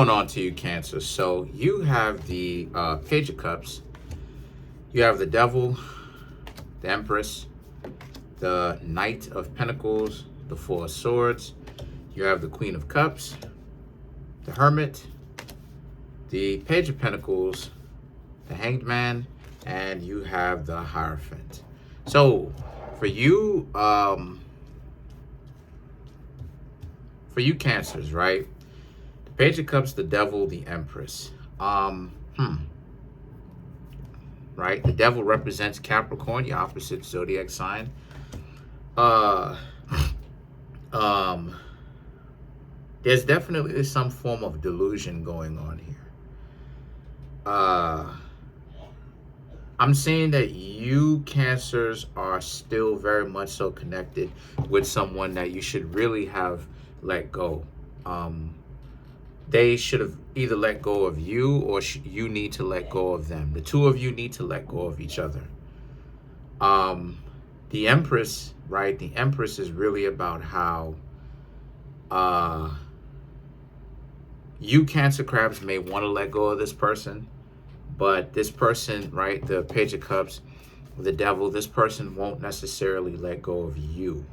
Going on to you, Cancer. So you have the Page of Cups, you have the Devil, the Empress, the Knight of Pentacles, the Four of Swords, you have the Queen of Cups, the Hermit, the Page of Pentacles, the Hanged Man, and you have the Hierophant. So for you Cancers, right? The Page of Cups, the Devil, the Empress. Right? The Devil represents Capricorn, your opposite zodiac sign. There's definitely some form of delusion going on here. I'm saying that you Cancers are still very much so connected with someone that you should really have let go. They should have either let go of you, or you need to let go of them. The two of you need to let go of each other. The Empress, right? The Empress is really about how you Cancer crabs may want to let go of this person, but this person, right, the Page of Cups, the Devil, this person won't necessarily let go of you.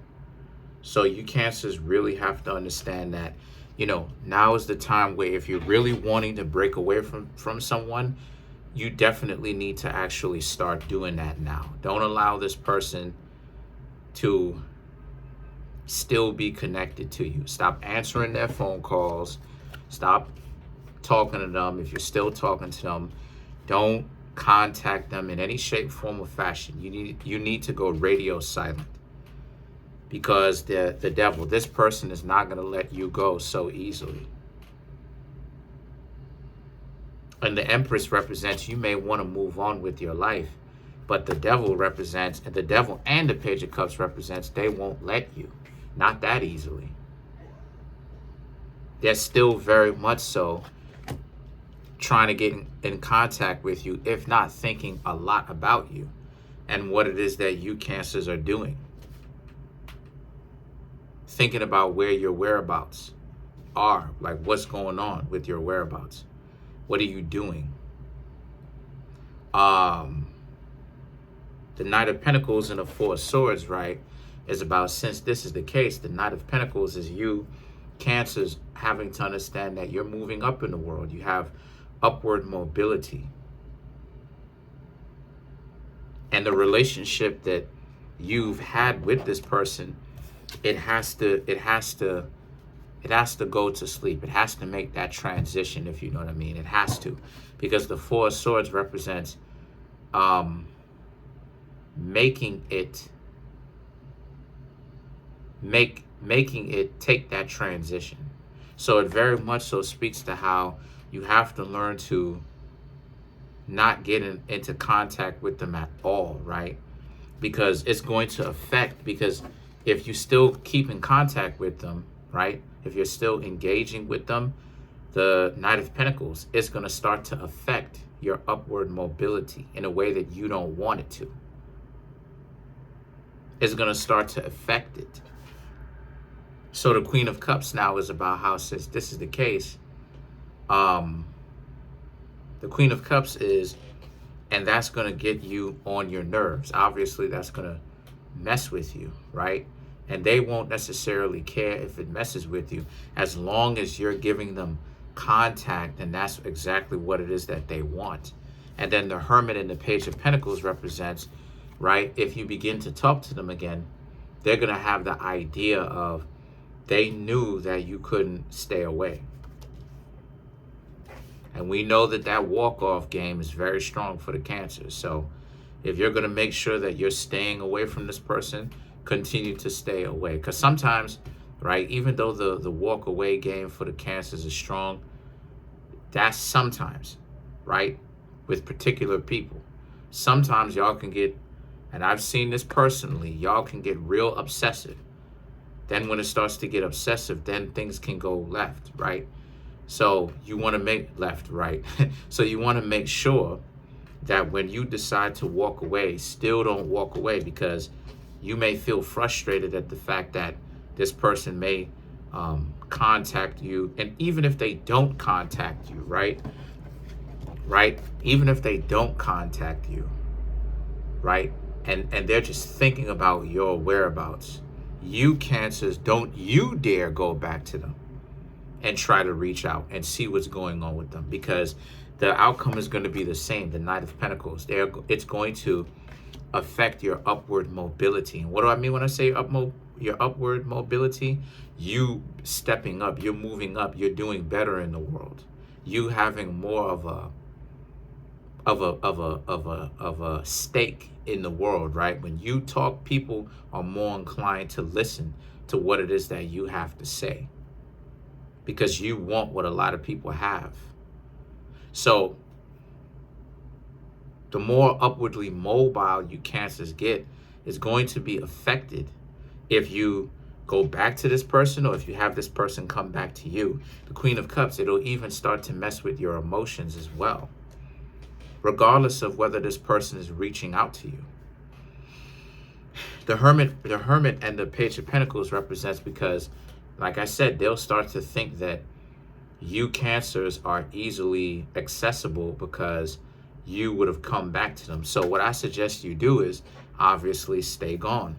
So you Cancers really have to understand that, you know, now is the time where if you're really wanting to break away from someone, you definitely need to actually start doing that now. Don't allow this person to still be connected to you. Stop answering their phone calls. Stop talking to them. If you're still talking to them, don't contact them in any shape, form, or fashion. You need to go radio silent, because the Devil, this person is not going to let you go so easily. And the Empress represents you may want to move on with your life, but the Devil represents, and the Devil and the Page of Cups represents, they won't let you. Not that easily. They're still very much so trying to get in contact with you, if not thinking a lot about you and what it is that you Cancers are doing. Thinking about where your whereabouts are, like what's going on with your whereabouts. What are you doing? The Knight of Pentacles and the Four of Swords, right, is about, since this is the case, the Knight of Pentacles is you Cancers having to understand that you're moving up in the world. You have upward mobility. And the relationship that you've had with this person, it has to go to sleep. It has to make that transition, if you know what I mean. It has to, because the Four of Swords represents making it take that transition. So it very much so speaks to how you have to learn to not get into contact with them at all, right? Because it's going to affect, because if you still keep in contact with them, right? If you're still engaging with them, the Knight of Pentacles is going to start to affect your upward mobility in a way that you don't want it to. It's going to start to affect it. So the Queen of Cups now is about how, since this is the case, the Queen of Cups is, and that's going to get you on your nerves. Obviously, that's going to mess with you, right? And they won't necessarily care if it messes with you, as long as you're giving them contact, and that's exactly what it is that they want. And then the Hermit and the Page of Pentacles represents, right, if you begin to talk to them again, they're going to have the idea of, they knew that you couldn't stay away. And we know that that walk-off game is very strong for the Cancers. So if you're going to make sure that you're staying away from this person, continue to stay away. Because sometimes, right, even though the walk-away game for the Cancers is strong, that's sometimes, right, with particular people. Sometimes y'all can get, and I've seen this personally, y'all can get real obsessive. Then when it starts to get obsessive, then things can go left, right? So you want to make left, right? So you want to make sure that when you decide to walk away, still don't walk away, because you may feel frustrated at the fact that this person may contact you, and even if they don't contact you, right? Even if they don't contact you, right? And they're just thinking about your whereabouts. You Cancers, don't you dare go back to them and try to reach out and see what's going on with them, because the outcome is going to be the same. The Knight of Pentacles, it's going to affect your upward mobility. And what do I mean when I say your upward mobility? You stepping up, you're moving up, you're doing better in the world. You having more of a stake in the world, right? When you talk, people are more inclined to listen to what it is that you have to say, because you want what a lot of people have. So the more upwardly mobile you Cancers get is going to be affected if you go back to this person, or if you have this person come back to you. The Queen of Cups, it'll even start to mess with your emotions as well, regardless of whether this person is reaching out to you. The Hermit and the Page of Pentacles represents, because, like I said, they'll start to think that you Cancers are easily accessible because you would have come back to them. So what I suggest you do is obviously stay gone.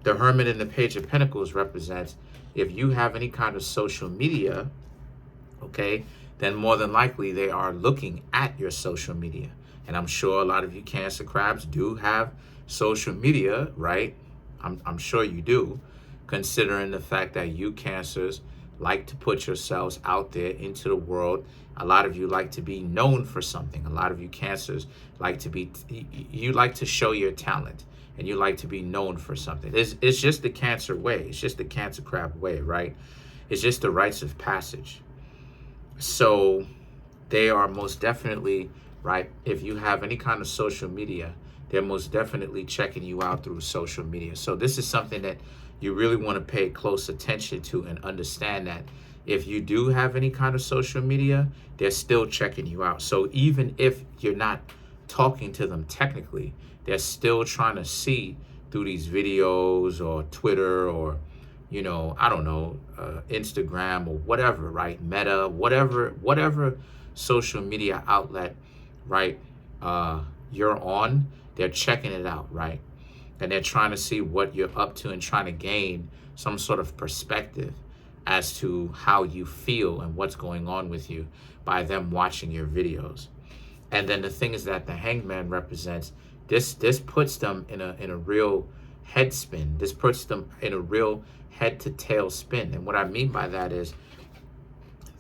The Hermit and the Page of Pentacles represents, if you have any kind of social media, okay, then more than likely they are looking at your social media. And I'm sure a lot of you Cancer crabs do have social media, right? I'm sure you do, considering the fact that you Cancers like to put yourselves out there into the world. A lot of you like to be known for something. A lot of you Cancers like to be, you like to show your talent, and you like to be known for something. It's just the Cancer way. It's just the Cancer crab way, right? It's just the rites of passage. So they are most definitely, right, if you have any kind of social media, they're most definitely checking you out through social media. So this is something that you really want to pay close attention to, and understand that if you do have any kind of social media, they're still checking you out. So even if you're not talking to them technically, they're still trying to see through these videos, or Twitter, or, you know, I don't know, Instagram, or whatever, right? Meta, whatever social media outlet, right, you're on, they're checking it out, right? And they're trying to see what you're up to, and trying to gain some sort of perspective as to how you feel and what's going on with you by them watching your videos. And then the thing is that the Hangman represents, this puts them in a real head spin. This puts them in a real head to tail spin. And what I mean by that is,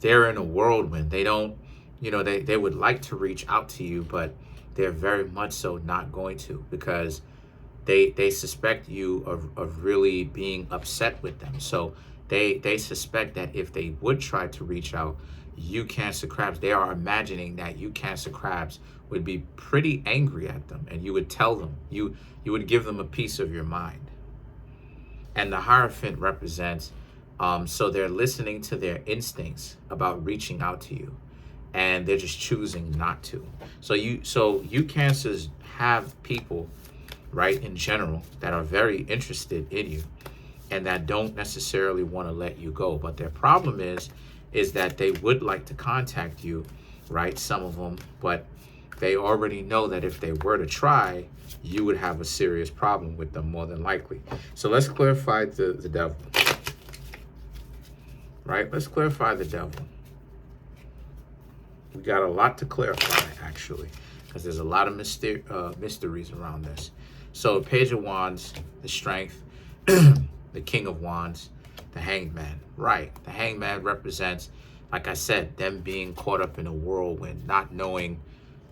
they're in a whirlwind. They don't, you know, they would like to reach out to you, but they're very much so not going to, because they suspect you of really being upset with them. So they suspect that if they would try to reach out, you Cancer crabs, they are imagining that you Cancer crabs would be pretty angry at them, and you would tell them, you would give them a piece of your mind. And the Hierophant represents, so they're listening to their instincts about reaching out to you, and they're just choosing not to. So you Cancers have people, right, in general, that are very interested in you, and that don't necessarily want to let you go. But their problem is that they would like to contact you, right, some of them, but they already know that if they were to try, you would have a serious problem with them, more than likely. So let's clarify the Devil, right? Let's clarify the Devil. We got a lot to clarify, actually, because there's a lot of mysteries around this. So Page of Wands, the Strength, the King of Wands, the Hangman, right? The Hangman represents, like I said, them being caught up in a whirlwind, not knowing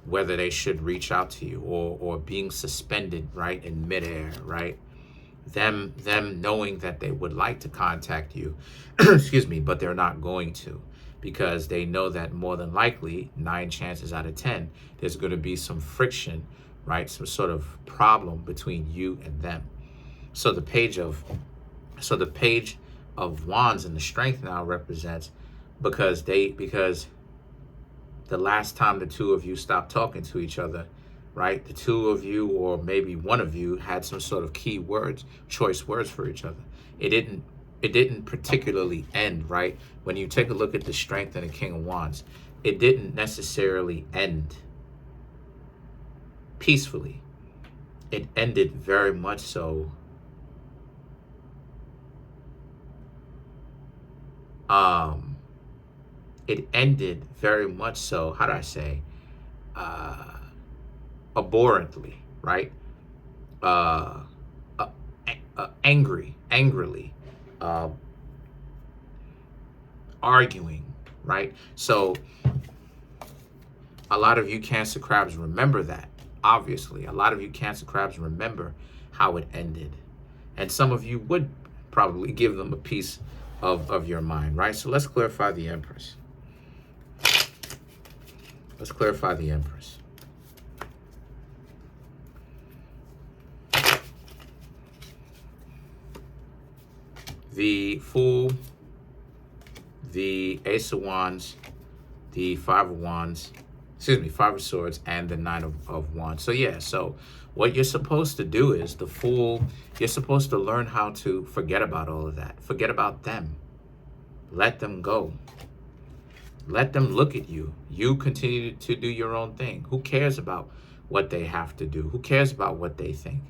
whether they should reach out to you, or being suspended, right, in midair, right? Them knowing that they would like to contact you, excuse me, but they're not going to, because they know that more than likely, 9 chances out of 10, there's going to be some friction, right? Some sort of problem between you and them. So the Page of Wands and the Strength now represents, because the last time the two of you stopped talking to each other, right? The two of you, or maybe one of you, had some sort of key words, choice words for each other. It didn't it didn't particularly end, right? When you take a look at the Strength and the King of Wands, it didn't necessarily end peacefully. It ended very much so it ended very much so, how do I say, abhorrently, right? Uh, angrily, uh, arguing, right? So a lot of you Cancer crabs remember that, obviously. A lot of you Cancer crabs remember how it ended. And some of you would probably give them a piece of your mind, right? So let's clarify the Empress. Let's clarify the Empress. The Fool, the Ace of Wands, the Five of Wands, Five of Swords, and the Nine of Wands. So yeah, so what you're supposed to do is, the Fool, you're supposed to learn how to forget about all of that. Forget about them. Let them go. Let them look at you. You continue to do your own thing. Who cares about what they have to do? Who cares about what they think?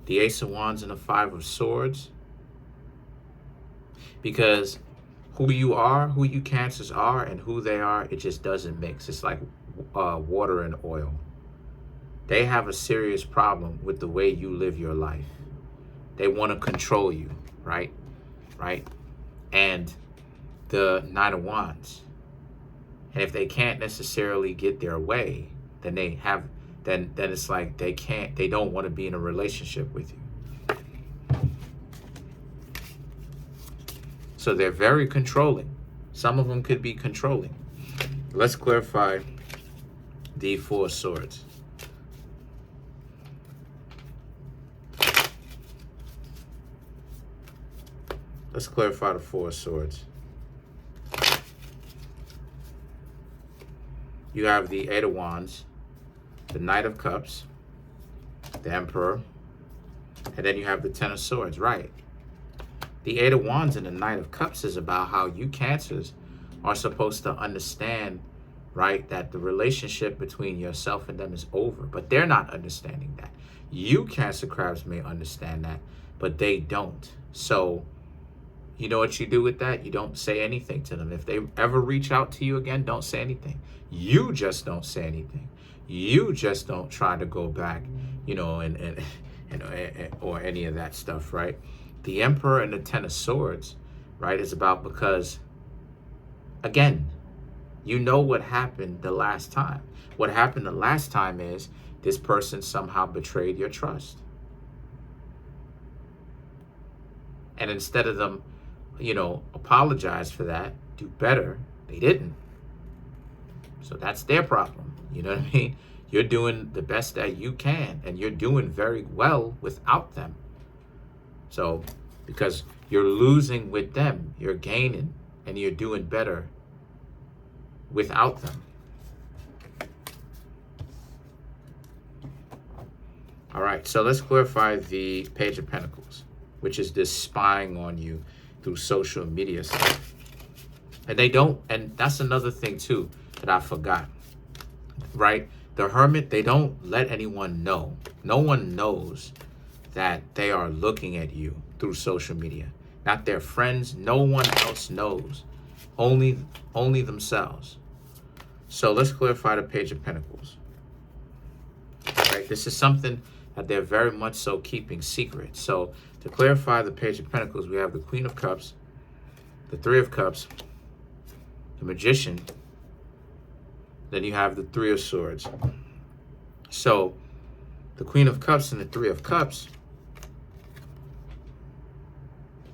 The Ace of Wands and the Five of Swords. Because who you are, who you Cancers are, and who they are, it just doesn't mix. It's like water and oil. They have a serious problem with the way you live your life. They want to control you, right? Right? And the Nine of Wands. And if they can't necessarily get their way, then then it's like they don't want to be in a relationship with you. So they're very controlling. Some of them could be controlling. Let's clarify the Four of Swords. Let's clarify the Four of Swords. You have the Eight of Wands, the Knight of Cups, the Emperor, and then you have the Ten of Swords, right? The Eight of Wands and the Knight of Cups is about how you Cancers are supposed to understand, right, that the relationship between yourself and them is over. But they're not understanding that. You Cancer crabs may understand that, but they don't. So you know what you do with that? You don't say anything to them. If they ever reach out to you again, don't say anything. You just don't say anything. You just don't try to go back, and or any of that stuff, right? The Emperor and the Ten of Swords, right, is about because, again, you know what happened the last time. What happened the last time is this person somehow betrayed your trust. And instead of them, apologize for that, do better, they didn't. So that's their problem. You know what I mean? You're doing the best that you can, and you're doing very well without them. So, because you're losing with them, you're gaining, and you're doing better without them. All right, so let's clarify the Page of Pentacles, which is this spying on you through social media stuff. And and that's another thing too that I forgot, right? The Hermit, they don't let anyone know. No one knows that they are looking at you through social media. Not their friends, no one else knows. Only themselves. So let's clarify the Page of Pentacles. All right, this is something that they're very much so keeping secret. So to clarify the Page of Pentacles, we have the Queen of Cups, the Three of Cups, the Magician, then you have the Three of Swords. So the Queen of Cups and the Three of Cups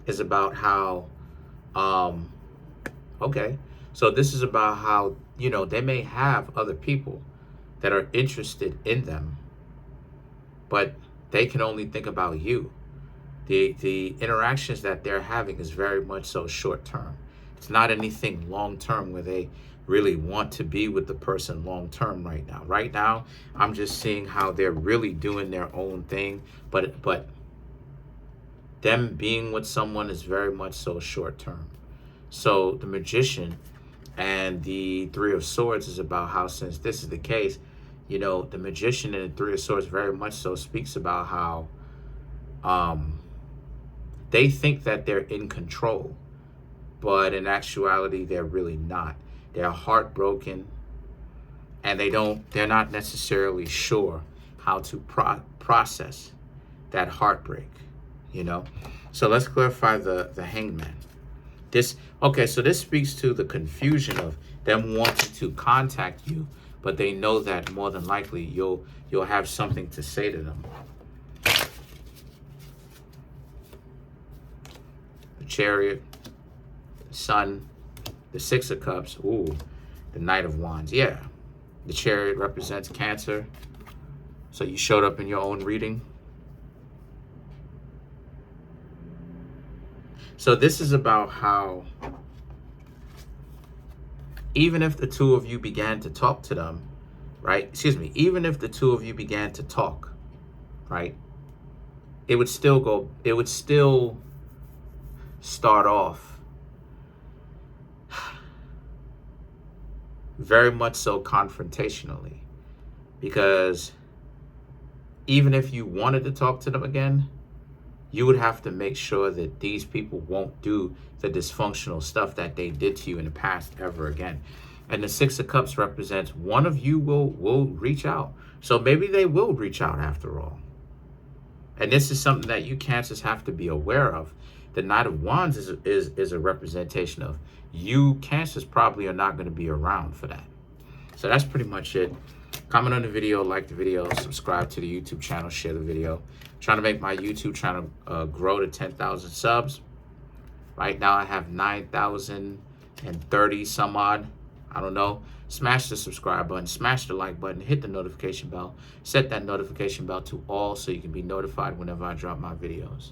is about how, okay, so this is about how, they may have other people that are interested in them, but they can only think about you. The interactions that they're having is very much so short term. It's not anything long term where they really want to be with the person long term right now. Right now, I'm just seeing how they're really doing their own thing, but them being with someone is very much so short term. So the Magician and the Three of Swords is about how, since this is the case, you know, the Magician and the Three of Swords very much so speaks about how they think that they're in control, but in actuality, they're really not. They're heartbroken, and they're not necessarily sure how to process that heartbreak, you know? So let's clarify the Hangman. Okay, so this speaks to the confusion of them wanting to contact you, but they know that more than likely you'll have something to say to them. The Chariot, the Sun, the Six of Cups, ooh, the Knight of Wands. Yeah, the Chariot represents Cancer. So you showed up in your own reading. So this is about how even if the two of you began to talk to them, right? Excuse me, even if the two of you began to talk, right? It would still start off very much so confrontationally, because even if you wanted to talk to them again, you would have to make sure that these people won't do the dysfunctional stuff that they did to you in the past ever again. And the Six of Cups represents one of you will reach out. So maybe they will reach out after all. And this is something that you Cancers have to be aware of. The Knight of Wands is a representation of you Cancers probably are not going to be around for that. So that's pretty much it. Comment on the video, like the video, subscribe to the YouTube channel, share the video. I'm trying to make my YouTube channel grow to 10,000 subs. Right now I have 9,030 some odd. I don't know. Smash the subscribe button, smash the like button, hit the notification bell. Set that notification bell to all so you can be notified whenever I drop my videos.